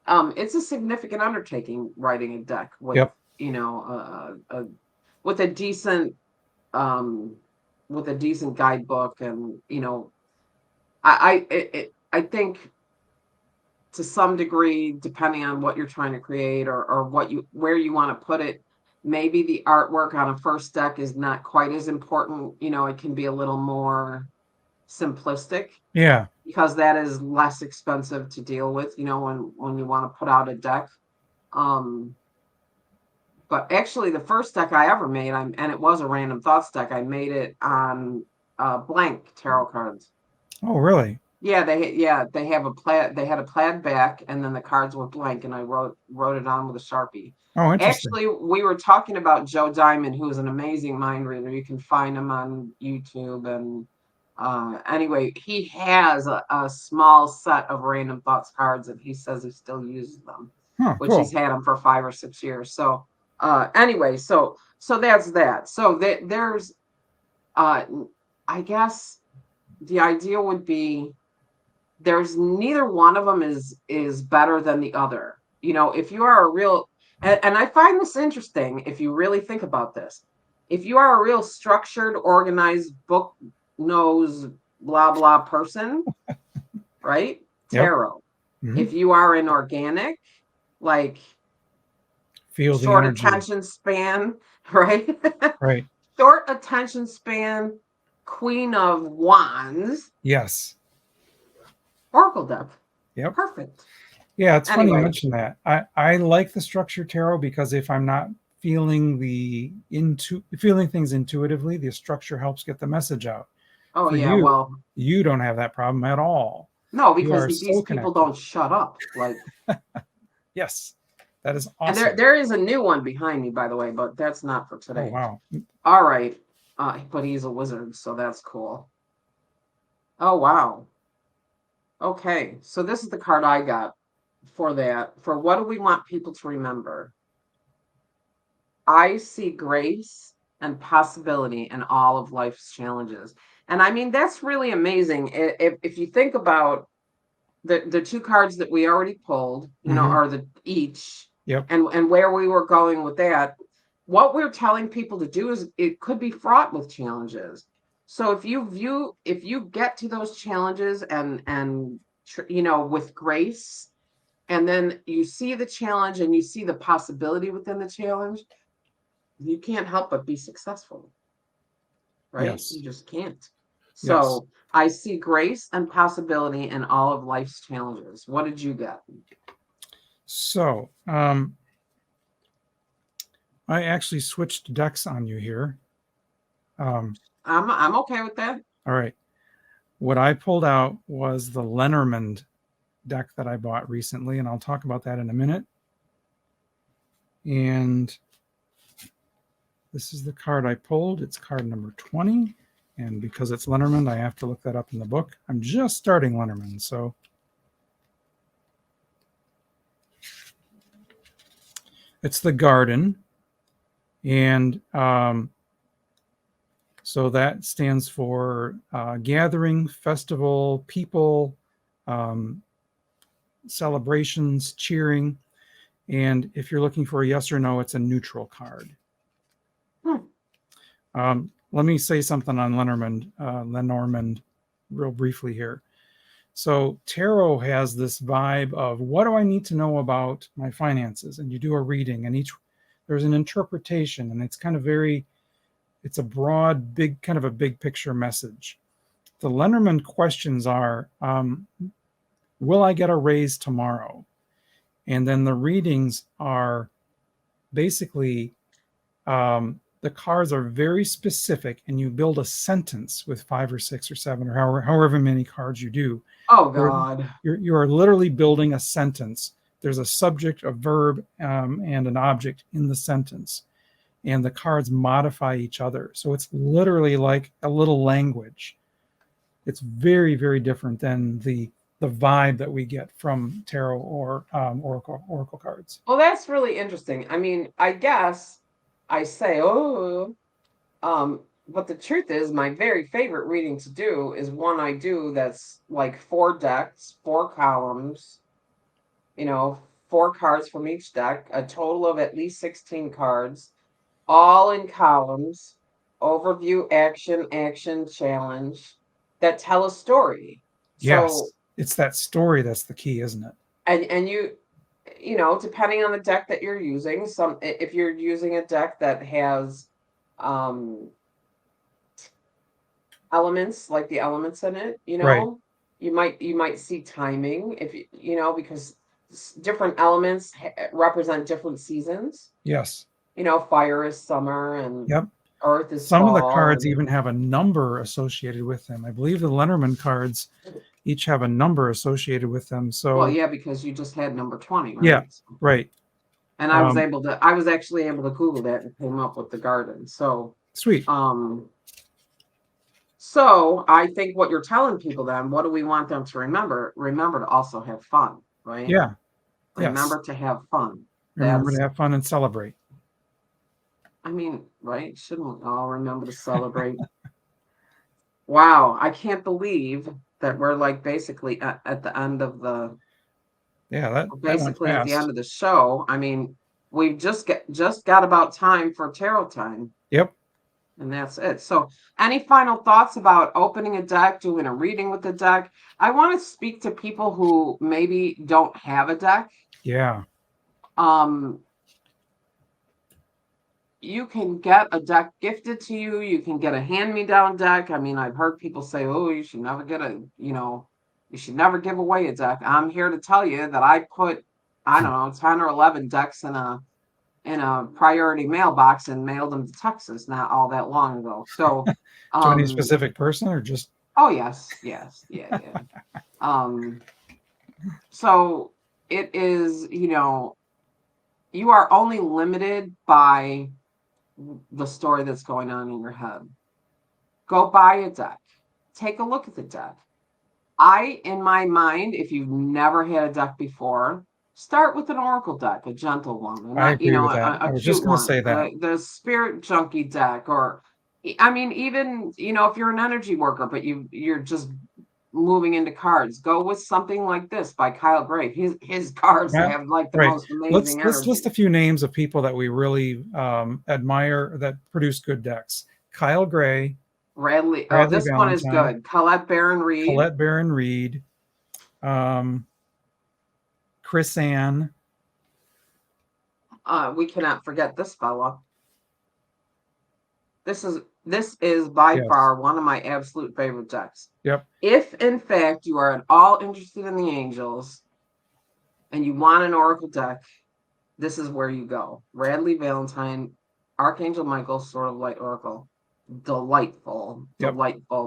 it's a significant undertaking, writing a deck with with a decent guidebook. And I think to some degree, depending on what you're trying to create, or where you want to put it, maybe the artwork on a first deck is not quite as important. It can be a little more simplistic. Yeah. Because that is less expensive to deal with, when you want to put out a deck. But actually, the first deck I ever made, and it was a Random Thoughts deck, I made it on blank tarot cards. Oh, really? Yeah, they have a plaid. They had a plaid back, and then the cards were blank, and I wrote it on with a Sharpie. Oh, interesting. Actually, we were talking about Joe Diamond, who's an amazing mind reader. You can find him on YouTube. And anyway, he has a small set of Random Thoughts cards, and he says he still uses them, which cool. He's had them for 5 or 6 years. So anyway, so that's that. So there's I guess the idea would be, there's neither one of them is better than the other. If you are a real, and I find this interesting, if you really think about this, if you are a real structured, organized, book knows blah blah person, right? Tarot. Yep. Mm-hmm. If you are an organic, like feel short the energy. attention span, right? Right. Short attention span, Queen of Wands. Yes. Oracle deck. Yep. Perfect. Yeah, it's funny you mention that. I like the structured tarot, because if I'm not feeling feeling things intuitively, the structure helps get the message out. Oh, For yeah. you, you don't have that problem at all. No, because these people don't shut up. Like, yes, that is awesome. And there is a new one behind me, by the way, but that's not for today. Oh, wow. All right. But he's a wizard, so that's cool. Oh, wow. Okay, so this is the card I got for that. For what do we want people to remember? I see grace and possibility in all of life's challenges. And I mean, that's really amazing. If you think about the 2 cards that we already pulled, are the each, and where we were going with that, what we're telling people to do is, it could be fraught with challenges. So if you get to those challenges and with grace, and then you see the challenge and you see the possibility within the challenge, you can't help but be successful, right? Yes. You just can't. So I see grace and possibility in all of life's challenges. What did you get? So I actually switched decks on you here. I'm okay with that. All right. What I pulled out was the Lenormand deck that I bought recently, and I'll talk about that in a minute. And this is the card I pulled. It's card number 20. And because it's Lenormand, I have to look that up in the book. I'm just starting Lenormand, so. It's the Garden. And so that stands for gathering, festival, people, celebrations, cheering. And if you're looking for a yes or no, it's a neutral card. Let me say something on Lenormand real briefly here. So tarot has this vibe of what do I need to know about my finances? And you do a reading, and each there's an interpretation, and it's kind of it's a broad, big kind of a big picture message. The Lenormand questions are, will I get a raise tomorrow? And then the readings are basically, the cards are very specific, and you build a sentence with 5 or 6 or 7 or however many cards you do. Oh God. You are literally building a sentence. There's a subject, a verb, and an object in the sentence, and the cards modify each other. So it's literally like a little language. It's very, very different than the vibe that we get from tarot or oracle cards. Well, that's really interesting. I mean, I guess I say, oh, but the truth is, my very favorite reading to do is one I do that's like 4 decks, 4 columns, 4 cards from each deck, a total of at least 16 cards, all in columns, overview, action, action, challenge, that tell a story. Yes, So, it's that story that's the key, isn't it? and depending on the deck that you're using, if you're using a deck that has elements, like the elements in it, Right. you might see timing, if because different elements represent different seasons. Yes. Fire is summer and Yep. earth is Some of the fall. cards even have a number associated with them. I believe the Lenormand cards each have a number associated with them. So Well, yeah, because you just had number 20, right? yeah, right. And I was actually able to Google that and came up with the garden. So Sweet. So I think what you're telling people then, what do we want them to remember? Remember to also have fun, right? Yeah. Remember Yes. to have fun. Remember to have fun and celebrate. I mean, right? Shouldn't we all remember to celebrate? Wow, I can't believe that we're like basically at the end of the Yeah, that went basically at the end fast. of the show. I mean, we've just got about time for tarot time. Yep. And that's it. So, any final thoughts about opening a deck, doing a reading with the deck? I want to speak to people who maybe don't have a deck. Yeah. You can get a deck gifted to you. You can get a hand-me-down deck. I mean, I've heard people say, "Oh, you should never you should never give away a deck." I'm here to tell you that I put, I don't know, 10 or 11 decks in a priority mailbox and mailed them to Texas not all that long ago. So, To any specific person or just? Oh yes, yeah. So it is, you are only limited by the story that's going on in your head. Go buy a deck. Take a look at the deck. In my mind, if you've never had a deck before, start with an oracle deck, a gentle one, I agree with that. I was just cute going to one, say that. the spirit junkie deck, or I mean, even if you're an energy worker, but you're just moving into cards, go with something like this by Kyle Gray. His cards Yeah, have like the right. most amazing Let's energy. list a few names of people that we really admire that produce good decks. Kyle Gray. Bradley this Valentine, one is good. Colette Baron Reed. Colette Baron Reed. Chris Ann. We cannot forget this fella. This is by far one of my absolute favorite decks. Yep. If in fact you are at all interested in the angels and you want an oracle deck, this is where you go. Bradley Valentine, Archangel Michael, Sword of Light Oracle. Delightful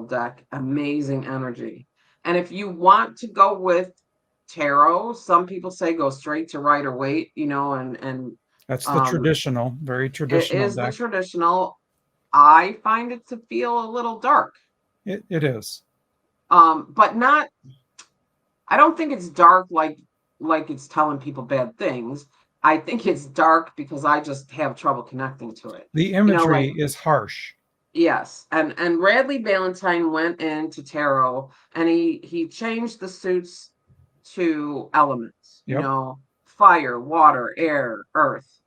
deck. Amazing energy. And if you want to go with tarot, some people say go straight to Rider Waite, and that's the traditional, very traditional. It is the traditional. I find it to feel a little dark. It is. But not. I don't think it's dark like it's telling people bad things. I think it's dark because I just have trouble connecting to it. The imagery is harsh. Yes, and Bradley Valentine went into tarot and he changed the suits to elements. Yep. Fire, water, air, earth.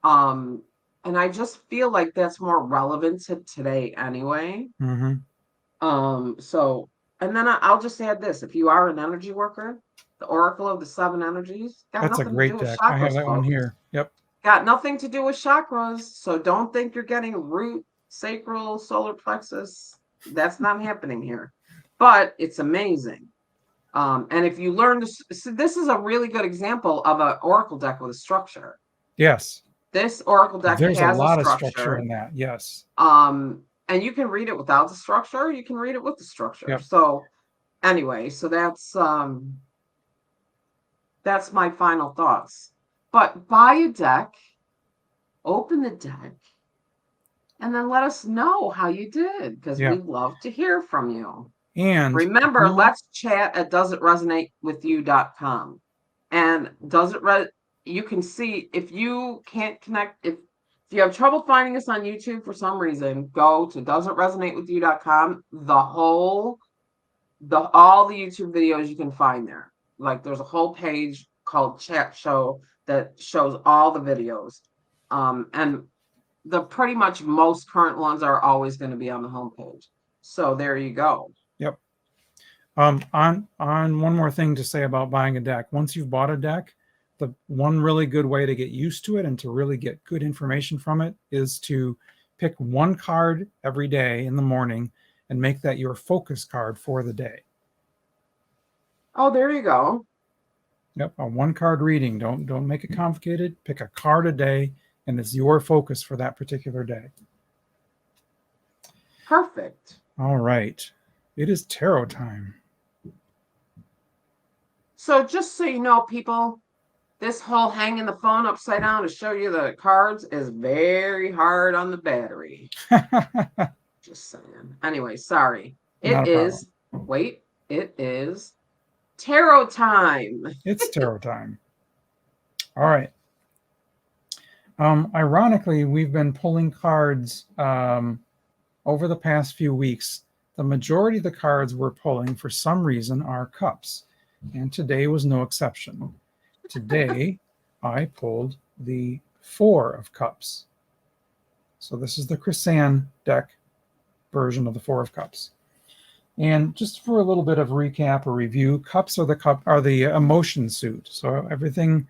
And I just feel like that's more relevant to today anyway. Mm-hmm. So And then I'll just add this: if you are an energy worker, the Oracle of the Seven Energies got That's a nothing to do great with deck. I have chakras, that one folks. here. Yep. Got nothing to do with chakras. So don't think you're getting root, sacral, solar plexus. That's not happening here. But it's amazing. And if you learn this, so this is a really good example of an Oracle deck with a structure. Yes. This Oracle deck There's a has a lot of structure structure. in that. Yes. And you can read it without the structure, you can read it with the structure. Yep. So anyway, so that's my final thoughts. But buy a deck, open the deck, and then let us know how you did, because Yeah. we'd love to hear from you. And Remember, let's chat at doesitresonatewithyou.com. And you can see if you can't connect, if you have trouble finding us on YouTube for some reason, go to doesitresonatewithyou.com. All the YouTube videos you can find there. Like there's a whole page called Chat Show that shows all the videos. And the pretty much most current ones are always going to be on the homepage. So there you go. Yep. On one more thing to say about buying a deck. Once you've bought a deck, the one really good way to get used to it and to really get good information from it is to pick one card every day in the morning and make that your focus card for the day. Oh, there you go. Yep, a one card reading. Don't make it complicated. Pick a card a day and it's your focus for that particular day. Perfect. All right. It is tarot time. So just so you know, people, this whole hanging the phone upside down to show you the cards is very hard on the battery. Just saying. Anyway, sorry. It is tarot time. It's tarot time. All right. Ironically, we've been pulling cards over the past few weeks. The majority of the cards we're pulling, for some reason, are cups. And today was no exception. Today, I pulled the Four of Cups. So this is the Chris-Anne deck version of the Four of Cups. And just for a little bit of recap or review, cups are the emotion suit. So everything,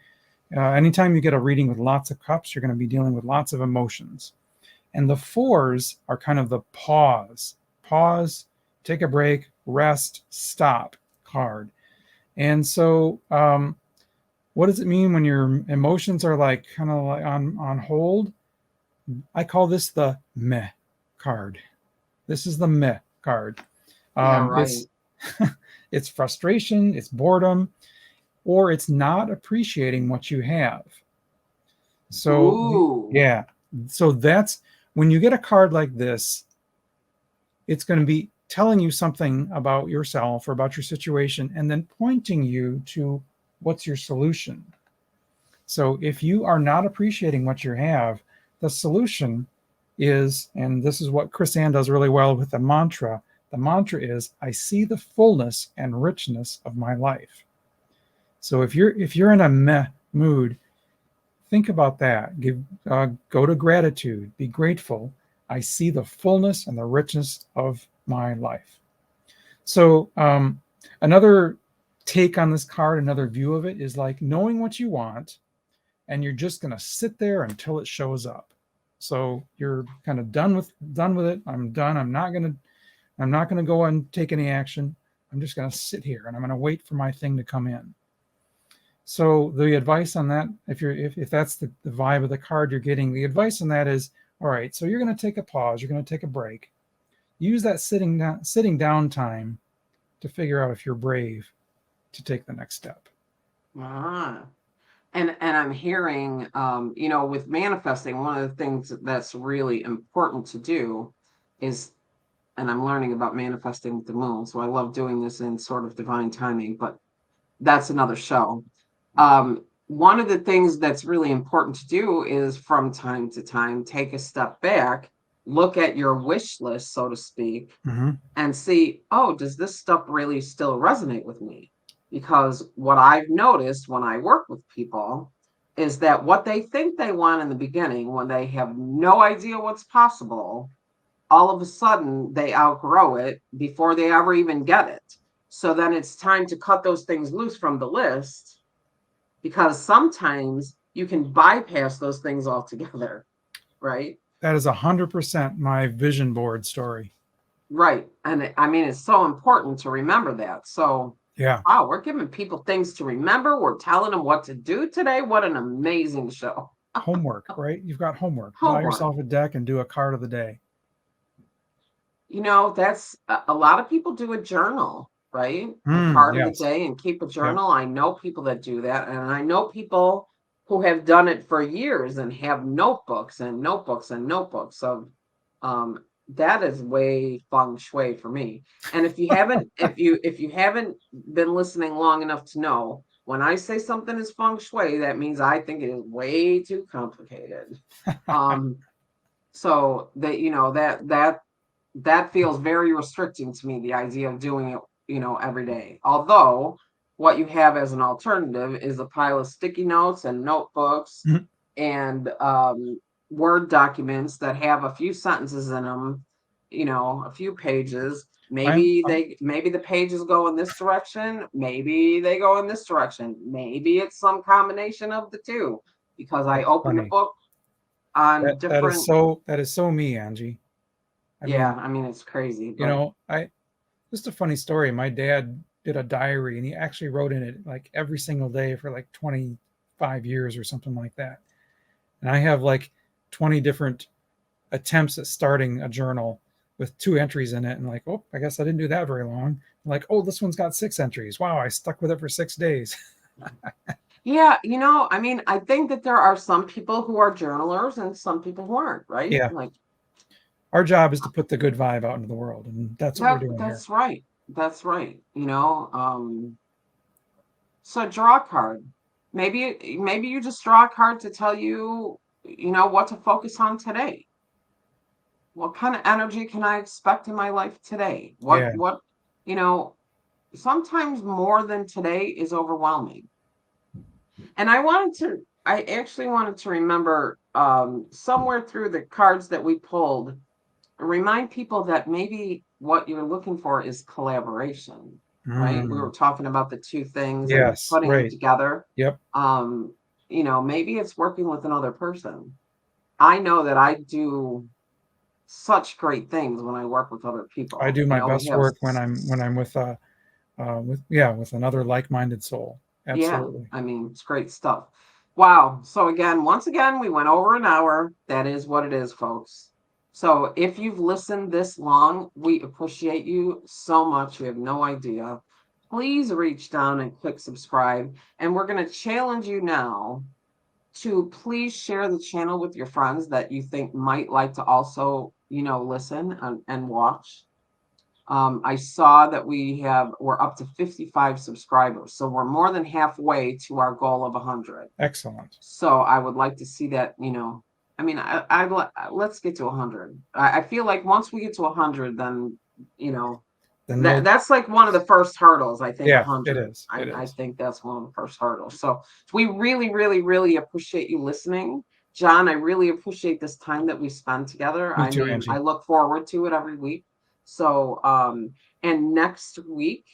anytime you get a reading with lots of cups, you're going to be dealing with lots of emotions. And the fours are kind of the pause, take a break, rest, stop card. And so what does it mean when your emotions are like kind of like on hold? I call this the meh card. This is the meh card. Yeah, right. It's frustration, it's boredom, or it's not appreciating what you have. So yeah, so that's when you get a card like this, it's going to be telling you something about yourself or about your situation and then pointing you to what's your solution. So if you are not appreciating what you have, the solution is, and this is what Chris-Anne does really well with the mantra is, I see the fullness and richness of my life. So if you're in a meh mood, think about that. Go to gratitude, be grateful. I see the fullness and the richness of my life. So another take on this card, another view of it is like knowing what you want, and you're just going to sit there until it shows up. So you're kind of done with it. I'm done. I'm not going to go and take any action. I'm just going to sit here and I'm going to wait for my thing to come in. So the advice on that, if that's the vibe of the card you're getting, the advice on that is, all right, so you're going to take a pause, you're going to take a break. Use that sitting down time to figure out if you're brave to take the next step. And I'm hearing, with manifesting, one of the things that's really important to do is, and I'm learning about manifesting with the moon, so I love doing this in sort of divine timing, but that's another show. One of the things that's really important to do is from time to time, take a step back, look at your wish list, so to speak, and see, does this stuff really still resonate with me? Because what I've noticed when I work with people is that what they think they want in the beginning, when they have no idea what's possible, all of a sudden they outgrow it before they ever even get it. So then it's time to cut those things loose from the list, because sometimes you can bypass those things altogether, right? That is 100% my vision board story. Right. And I mean, it's so important to remember that. So, Yeah. wow, we're giving people things to remember. We're telling them what to do today. What an amazing show. Homework, right? You've got homework. Buy Homework. yourself a deck and do a card of the day. You know, that's a lot of people do a journal, right? A card of the day and keep a journal. Yep. I know people that do that. And I know people who have done it for years and have notebooks and notebooks and notebooks of, that is way feng shui for me. And if you haven't, if you haven't been listening long enough to know, when I say something is feng shui, that means I think it is way too complicated. So that, you know, that feels very restricting to me, the idea of doing it, you know, every day. Although what you have as an alternative is a pile of sticky notes and notebooks and Word documents that have a few sentences in them, you know, a few pages. Maybe the pages go in this direction. Maybe they go in this direction. Maybe it's some combination of the two, because I open the book on different. That is so me, Angie. I mean, it's crazy. You know, just a funny story. My dad did a diary, and he actually wrote in it like every single day for like 25 years or something like that. And I have like 20 different attempts at starting a journal with 2 entries in it, and like, oh, I guess I didn't do that very long. I'm like, oh, this one's got 6 entries. Wow, I stuck with it for 6 days. Yeah, you know, I mean, I think that there are some people who are journalers and some people who aren't, right? Yeah. Like, our job is to put the good vibe out into the world, and that's what we're doing. That's here. Right. That's right. You know, so draw a card. Maybe you just draw a card to tell you, you know, what to focus on today. What kind of energy can I expect in my life today? What, you know, sometimes more than today is overwhelming. And I actually wanted to remember somewhere through the cards that we pulled, remind people that maybe what you're looking for is collaboration, right? We were talking about the 2 things and putting them together. Yep. You know, maybe it's working with another person. I know that I do such great things when I work with other people. I do my best work when I'm with another like-minded soul. Absolutely. Yeah, I mean, it's great stuff. Wow. So once again, we went over an hour. That is what it is, folks. So if you've listened this long, we appreciate you so much. We have no idea. Please reach down and click subscribe. And we're going to challenge you now to please share the channel with your friends that you think might like to also, you know, listen and watch. I saw that we're up to 55 subscribers. So we're more than halfway to our goal of 100. Excellent. So I would like to see that, you know, I mean, let's get to 100. I feel like once we get to 100, then, you know, that's like one of the first hurdles, I think. Yeah, 100. it is. I think that's one of the first hurdles. So we really, really, really appreciate you listening. John, I really appreciate this time that we spend together. Me too, Angie. I look forward to it every week. So, and next week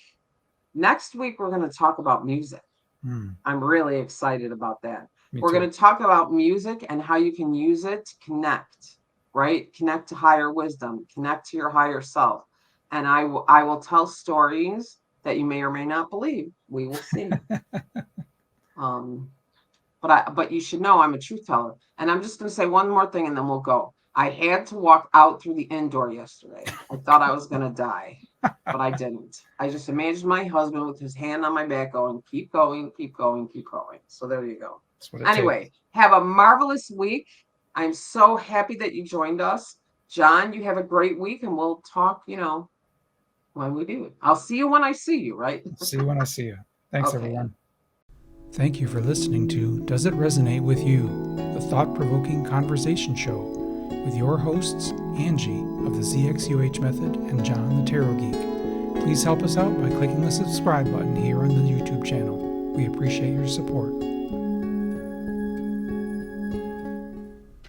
we're going to talk about music. I'm really excited about that. We're going to talk about music and how you can use it to connect, right? Connect to higher wisdom, connect to your higher self. And I will tell stories that you may or may not believe. We will see. But you should know I'm a truth teller. And I'm just going to say one more thing and then we'll go. I had to walk out through the indoor yesterday. I thought I was going to die, but I didn't. I just imagined my husband with his hand on my back going, keep going, keep going, keep going. So there you go. Anyway, have a marvelous week. I'm so happy that you joined us. John, you have a great week and we'll talk, you know, when we do it. I'll see you when I see you, right? See you when I see you. Thanks, everyone. Thank you for listening to Does It Resonate With You? The thought-provoking conversation show with your hosts, Angie of the ZXUH Method and John the Tarot Geek. Please help us out by clicking the subscribe button here on the YouTube channel. We appreciate your support.